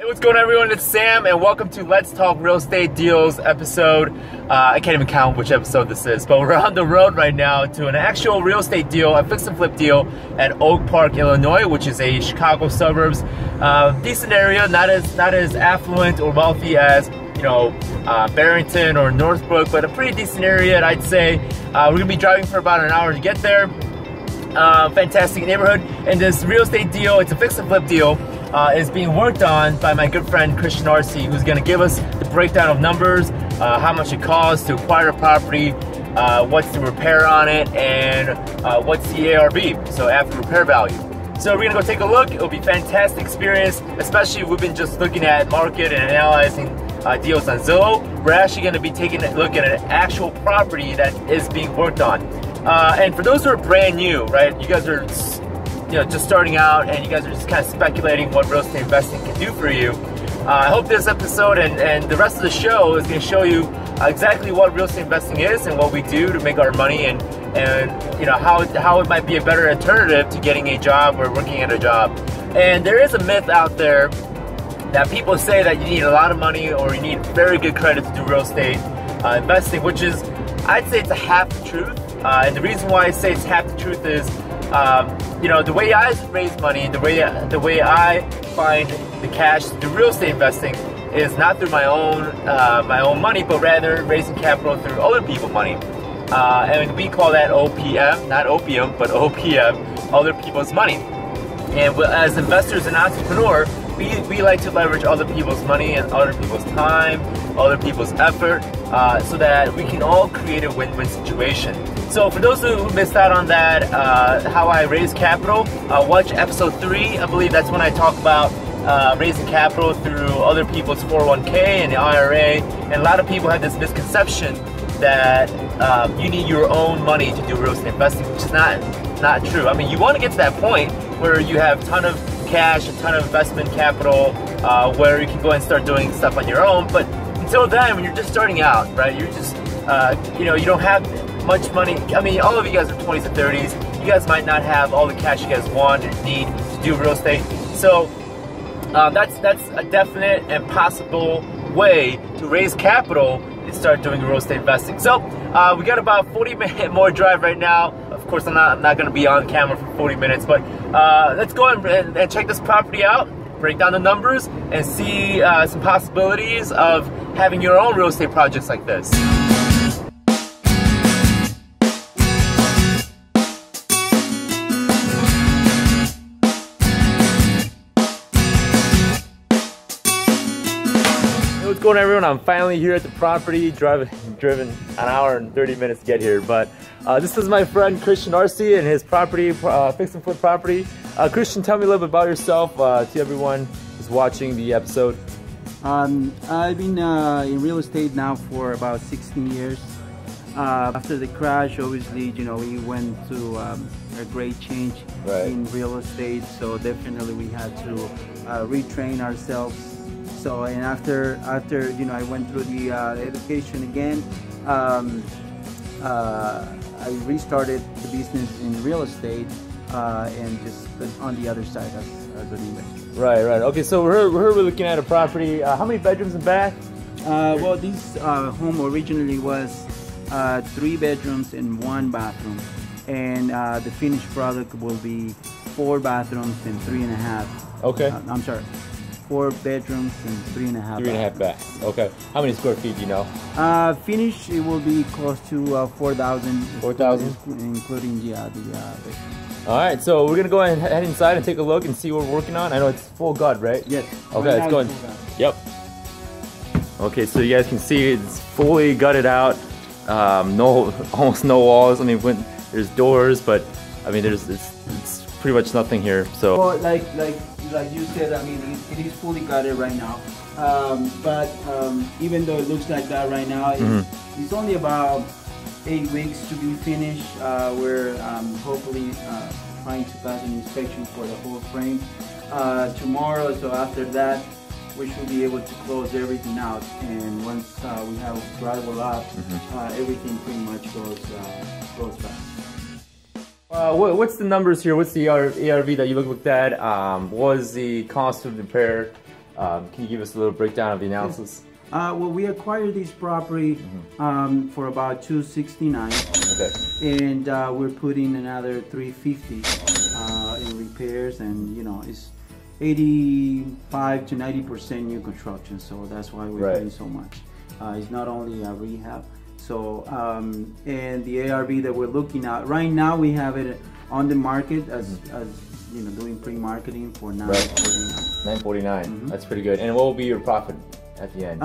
Hey, what's going on, everyone? It's Sam, and welcome to Let's Talk Real Estate Deals episode. I can't even count which episode this is, but we're on the road right now to an actual real estate deal, a fix and flip deal at Oak Park, Illinois, which is a Chicago suburbs. Decent area, not as affluent or wealthy as Barrington or Northbrook, but a pretty decent area, and I'd say we're gonna be driving for about an hour to get there. Fantastic neighborhood, and this real estate deal, it's a fix and flip deal, is being worked on by my good friend Christian Arce, who's going to give us the breakdown of numbers, how much it costs to acquire a property, what's the repair on it, and what's the ARV, so after repair value. So we're going to go take a look. It'll be a fantastic experience, especially if we've been just looking at market and analyzing deals on Zillow. We're actually going to be taking a look at an actual property that is being worked on. And for those who are brand new, right, you guys are just starting out and you guys are just kind of speculating what real estate investing can do for you. I hope this episode and the rest of the show is going to show you exactly what real estate investing is and what we do to make our money, and how it might be a better alternative to getting a job or working at a job. And there is a myth out there that people say that you need a lot of money or you need very good credit to do real estate investing, which is, I'd say it's a half the truth. And the reason why I say it's half the truth is, the way I raise money, the way I find the cash to do real estate investing is not through my own money, but rather raising capital through other people's money. And we call that OPM, not opium, but OPM, other people's money. And as investors and entrepreneurs, we like to leverage other people's money and other people's time, other people's effort, so that we can all create a win-win situation. So for those who missed out on that, how I raise capital, watch episode 3. I believe that's when I talk about raising capital through other people's 401k and the IRA. And a lot of people have this misconception that you need your own money to do real estate investing, which is not true. I mean, you want to get to that point where you have a ton of cash, a ton of investment capital, where you can go and start doing stuff on your own. But until then, when you're just starting out, right, you're just, you don't have much money. I mean, all of you guys are 20s and 30s. You guys might not have all the cash you guys want and need to do real estate. So that's a definite and possible way to raise capital and start doing real estate investing. So we got about 40-minute more drive right now. Of course, I'm not going to be on camera for 40 minutes, but let's go and check this property out, break down the numbers, and see some possibilities of having your own real estate projects like this. What's going on, everyone? I'm finally here at the property, driven an hour and 30 minutes to get here, but this is my friend Christian Arce and his property, fix and flip property. Christian, tell me a little bit about yourself to everyone who's watching the episode. I've been in real estate now for about 16 years. After the crash, obviously, we went to a great change in real estate, so definitely we had to retrain ourselves. So, and after I went through the education again, I restarted the business in real estate and just on the other side as an investor. Right. Okay, so we're looking at a property. How many bedrooms and bath? Well, this home originally was 3 bedrooms and 1 bathroom, and the finished product will be 4 bathrooms and 3.5. Okay. I'm sorry. 4 bedrooms and 3.5. 3.5 baths. Okay. How many square feet do you know? Finish, it will be close to 4,000. 4,000, including the bedrooms. All right. So we're gonna go ahead and head inside and take a look and see what we're working on. I know it's full gut, right? Yes. Okay. Let's go. Yep. Okay. So you guys can see it's fully gutted out. Almost no walls. I mean, there's doors, but I mean, it's pretty much nothing here. So. Well, like you said, I mean, it is fully gutted right now. But even though it looks like that right now, it's only about 8 weeks to be finished. We're hopefully trying to pass an inspection for the whole frame tomorrow. So after that, we should be able to close everything out. And once we have drywall up, everything pretty much goes back. What's the numbers here? What's the ARV that you looked at? What was the cost of repair Can you give us a little breakdown of the analysis? Well, we acquired this property for about $269. Okay. And we're putting another $350 in repairs, and you know it's 85 to 90% new construction, so that's why we're paying so much. It's not only a rehab. So and the ARV that we're looking at right now, we have it on the market as you know, doing pre-marketing for $949. $949. That's pretty good. And what will be your profit at the end?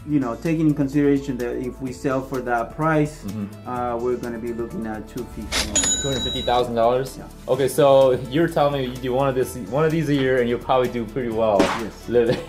You know, taking in consideration that if we sell for that price, we're going to be looking at $250,000. Yeah. Okay, so you're telling me you do one of these a year, and you'll probably do pretty well. Yes. Living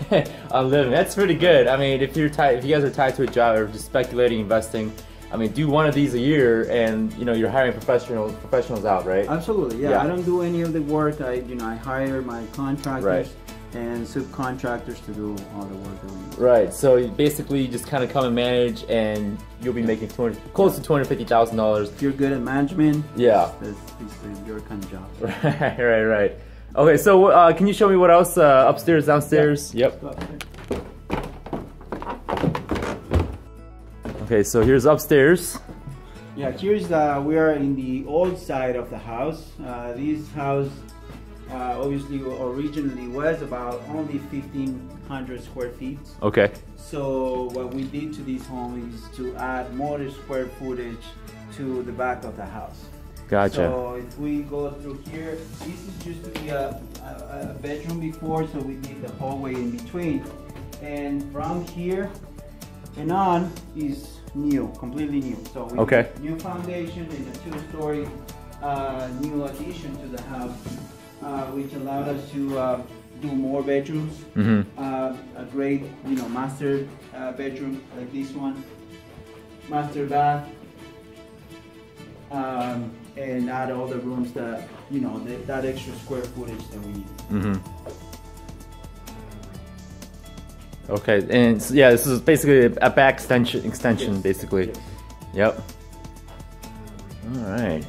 on living. That's pretty good. I mean, if you guys are tied to a job or just speculating, investing, I mean, do one of these a year, and you know you're hiring professionals out, right? Absolutely. Yeah. I don't do any of the work. I hire my contractors and subcontractors to do all the work that we do. Right. So basically, you just kind of come and manage, and you'll be making close to $250,000. If you're good at management, yeah, this is your kind of job. Right. Okay, so can you show me what else upstairs, downstairs? Yeah. Yep. Okay, so here's upstairs. Yeah, here's we are in the old side of the house. This house obviously originally was about only 1,500 square feet. Okay. So what we did to this home is to add more square footage to the back of the house. Gotcha. So if we go through here, this is used to be a bedroom before, so we did the hallway in between. And from here and on is new, completely new. So we did new foundation and a two-story new addition to the house, which allowed us to do more bedrooms. A great, you know, master bedroom like this one, master bath, and add all the rooms that, you know, that extra square footage that we need. Okay, and so, yeah, this is basically a back extension, Yes. basically. Yes. Yep. All right.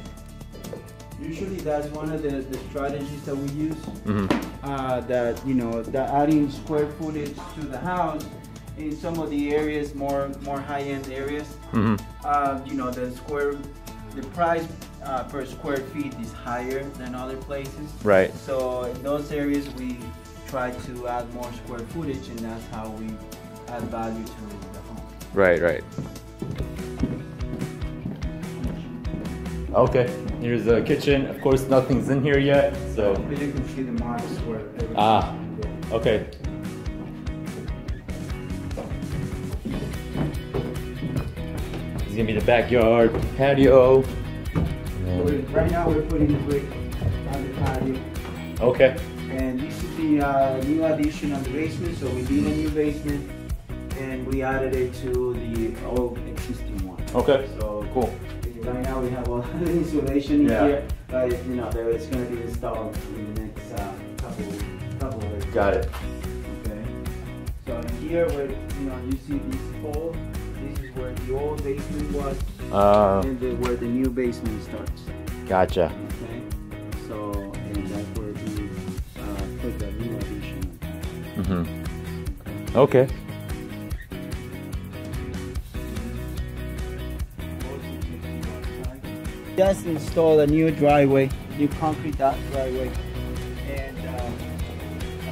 Usually that's one of the strategies that we use. That, you know, that adding square footage to the house in some of the areas, more high-end areas. You know, the price per square feet is higher than other places. Right. So in those areas we try to add more square footage, and that's how we add value to the home. Right. Okay, here's the kitchen. Of course, nothing's in here yet, so. But you can see the marks where everything okay. This is gonna be the backyard patio. Right now we're putting the brick on the patio. Okay. And this is the new addition on the basement. So we did a new basement, and we added it to the old existing one. Okay. So cool. Right now we have all the insulation in here, but you know it's going to be installed in the next couple of days. Got it. Okay. So in here, where you see this hole, this is where the old basement was, and where the new basement starts. Gotcha. Okay. So and that's where we put the new addition. Okay. Just installed a new driveway, new concrete driveway, and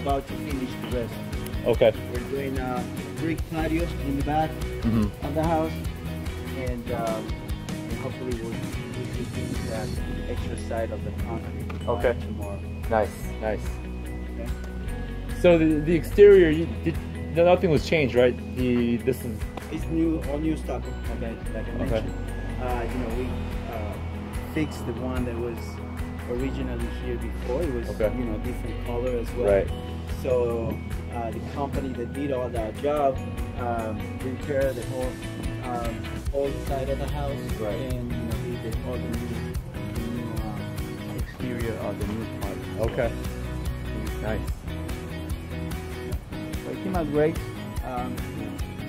about to finish the rest. Okay. We're doing a brick patio in the back of the house, and hopefully we'll finish that extra side of the concrete tomorrow. Nice. Okay. So the exterior, nothing was changed, right? This is. It's new, all new stucco, like I mentioned. You know, we fixed the one that was originally here before. It was you know, different color as well. Right. So the company that did all that job repaired the whole old side of the house, and you know, he did all the new exterior of the new part. Okay. Nice. So it came out great. It's a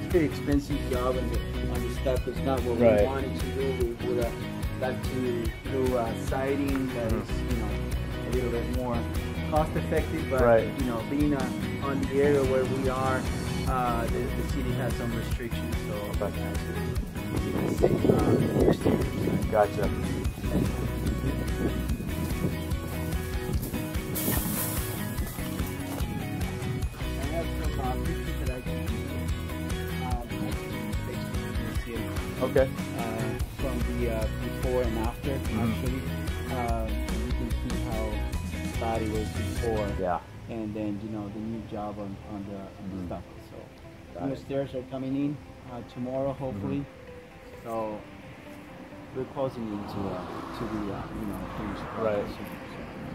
pretty expensive job, and on the stuff is not what we wanted to do. We would have like to do siding that is, you know, a little bit more cost effective, but you know, being on the area where we are, the city has some restrictions, so Gotcha. Okay. From the before and after, actually, you can see how body was before. Yeah. And then, you know, the new job on the stuff. So new stairs are coming in tomorrow, hopefully. So we're closing into the you know, finished product.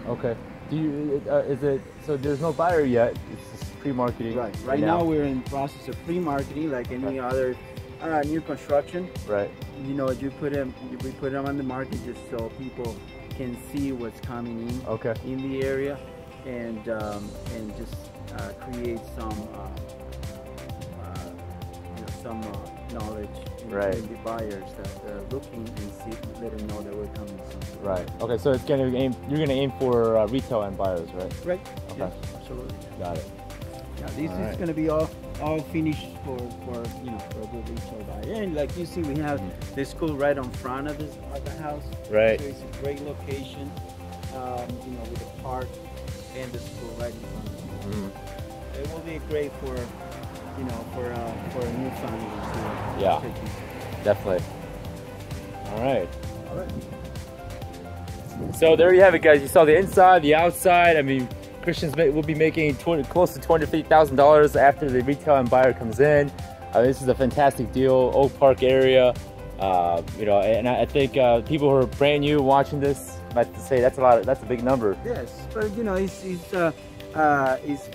Okay. Do you is it so? There's no buyer yet. It's just pre-marketing. Right now we're in process of pre-marketing, like any other new construction. You know, we put them on the market just so people can see what's coming in in the area, and just create some you know, some knowledge in the buyers that are looking, and see, let them know that we're coming soon. Okay, so it's gonna you're gonna aim for retail and buyers, right? Okay. Yes, absolutely. Got it. Yeah, this is gonna be all finished for you know, for a good retail buyer. And like you see, we have the school right on front of the house. So it's a great location, you know, with the park and the school right in front of it. It will be great for, you know, for a new family to take in. Definitely. All right. So there you have it, guys. You saw the inside, the outside. I mean, Christians will be making close to $250,000 after the retail and buyer comes in. This is a fantastic deal, Oak Park area. You know, and I think people who are brand new watching this might say that's a big number. Yes, but you know, it's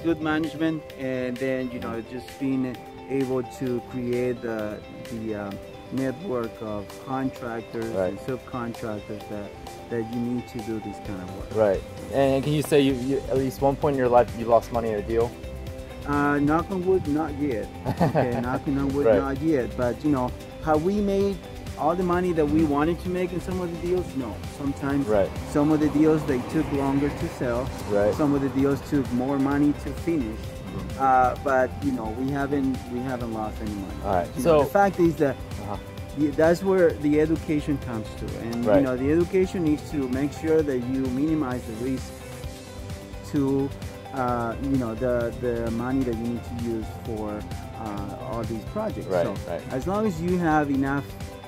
good management, and then, you know, just being able to create the network of contractors and subcontractors that you need to do this kind of work. And can you say you at least one point in your life you lost money in a deal? Knock on wood, not yet. Okay, knocking on wood, not yet. But you know, have we made all the money that we wanted to make in some of the deals? No. Sometimes some of the deals, they took longer to sell. Some of the deals took more money to finish. But you know, we haven't lost any money. So the fact is that that's where the education comes to, and you know, the education needs to make sure that you minimize the risk to you know, the money that you need to use for all these projects. As long as you have enough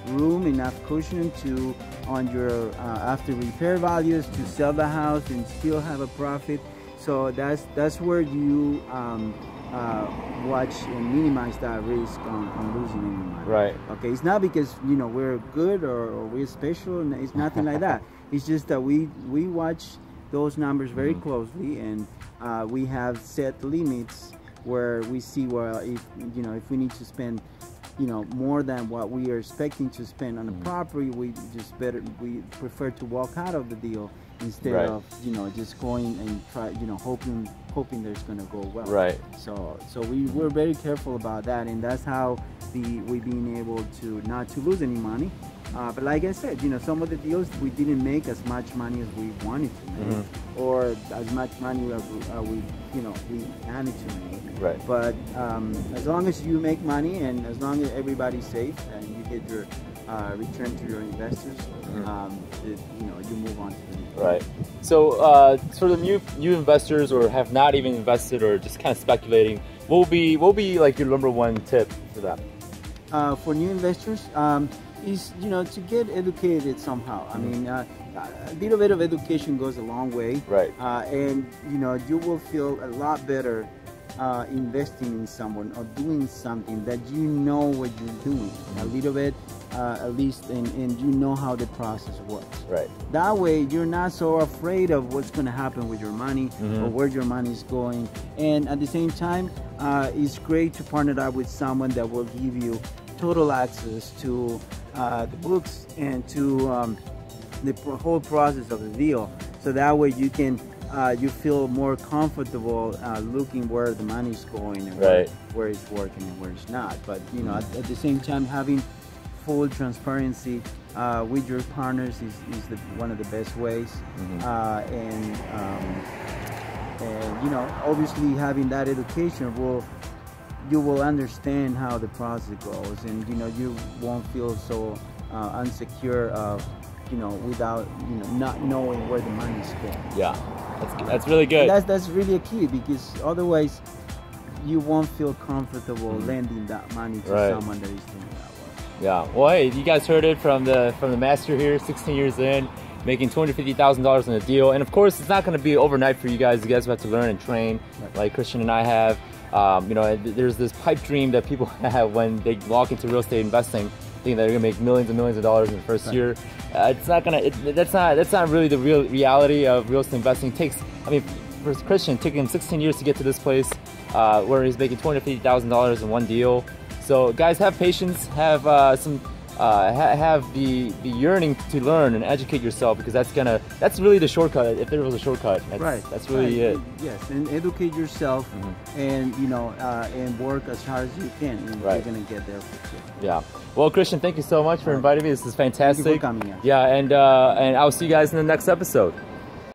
room, enough cushion to on your after repair values to sell the house and still have a profit. So that's where you watch and minimize that risk on losing any money. Okay, it's not because, you know, we're good or we're special, and it's nothing like that. It's just that we watch those numbers very closely, and we have set limits where we see, well, if you know, if we need to spend, you know, more than what we are expecting to spend on a property, we prefer to walk out of the deal instead of, you know, just going and try, you know, hoping there's gonna go well. So we're very careful about that, and that's how we've been able to not to lose any money. But like I said, you know, some of the deals we didn't make as much money as we wanted to make, or as much money as we wanted to make. But as long as you make money, and as long as everybody's safe, and you get your return to your investors, you know, you move on to the next. So for the new investors, or have not even invested, or just kind of speculating, what will be like your #1 tip for them? For new investors, is, you know, to get educated somehow. I mean, a little bit of education goes a long way. And you know, you will feel a lot better investing in someone or doing something that you know what you're doing a little bit, at least, and you know how the process works. That way you're not so afraid of what's going to happen with your money or where your money is going. And at the same time, it's great to partner up with someone that will give you total access to the books and to the whole process of the deal, so that way you can you feel more comfortable looking where the money's going and where it's working and where it's not. But you know, at the same time, having full transparency with your partners is one of the best ways. And And you know, obviously having that education you will understand how the process goes, and you know, you won't feel so insecure of, you know, without, you know, not knowing where the money is going. Yeah, that's really good. That's really a key, because otherwise you won't feel comfortable lending that money to someone that is doing that work. Yeah. Well, hey, you guys heard it from the master here, 16 years in, making $250,000 in a deal. And of course, it's not going to be overnight for you guys. You guys have to learn and train, like Christian and I have. You know, there's this pipe dream that people have when they walk into real estate investing, thinking that they're gonna make millions and millions of dollars in the first year. It's not gonna. That's not really the real reality of real estate investing. It takes, I mean, for Christian, it took him 16 years to get to this place where he's making $250,000 in one deal. So guys, have patience, have have the yearning to learn and educate yourself, because that's really the shortcut. If there was a shortcut, that's really it. Yes, and educate yourself, and you know, and work as hard as you can, and you're gonna get there for sure. Yeah. Well, Christian, thank you so much for inviting me. This is fantastic. Thank you for coming. Yeah, and I'll see you guys in the next episode.